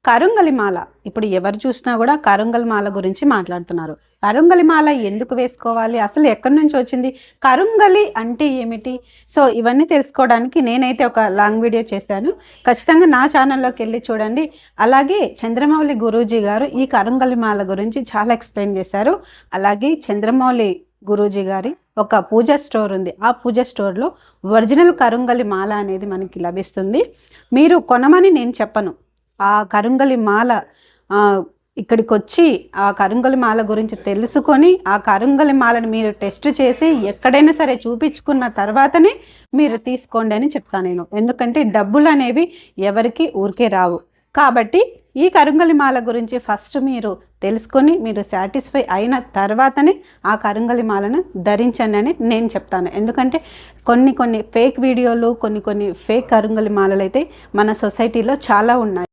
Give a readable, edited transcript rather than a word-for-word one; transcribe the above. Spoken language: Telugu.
కరుంగలి మాల ఇప్పుడు ఎవరు చూసినా కూడా కరుంగలి మాల గురించి మాట్లాడుతున్నారు. కరుంగలి మాల ఎందుకు వేసుకోవాలి, అసలు ఎక్కడి నుంచి వచ్చింది, కరుంగలి అంటే ఏమిటి? సో ఇవన్నీ తెలుసుకోవడానికి నేనైతే ఒక లాంగ్ వీడియో చేశాను. ఖచ్చితంగా నా ఛానల్లోకి వెళ్ళి చూడండి. అలాగే చంద్రమౌళి గురూజీ గారు ఈ కరుంగలి మాల గురించి చాలా ఎక్స్ప్లెయిన్ చేశారు. అలాగే చంద్రమౌళి గురూజీ గారి ఒక పూజా స్టోర్ ఉంది. ఆ పూజా స్టోర్లో ఒరిజినల్ కరుంగలి మాల అనేది మనకి లభిస్తుంది. మీరు కొనమని నేను చెప్పను. ఆ కరుంగలి మాల ఇక్కడికి వచ్చి ఆ కరుంగలి మాల గురించి తెలుసుకొని ఆ కరుంగలి మాలను మీరు టెస్ట్ చేసి ఎక్కడైనా సరే చూపించుకున్న తర్వాతనే మీరు తీసుకోండి అని చెప్తాను నేను. ఎందుకంటే డబ్బులు అనేవి ఎవరికి ఊరికే రావు. కాబట్టి ఈ కరుంగలి మాల గురించి ఫస్ట్ మీరు తెలుసుకొని మీరు సాటిస్ఫై అయిన తర్వాతనే ఆ కరుంగలి మాలను ధరించండి అని నేను చెప్తాను. ఎందుకంటే కొన్ని ఫేక్ వీడియోలు, కొన్ని ఫేక్ కరుంగలి మాలలు అయితే మన సొసైటీలో చాలా ఉన్నాయి.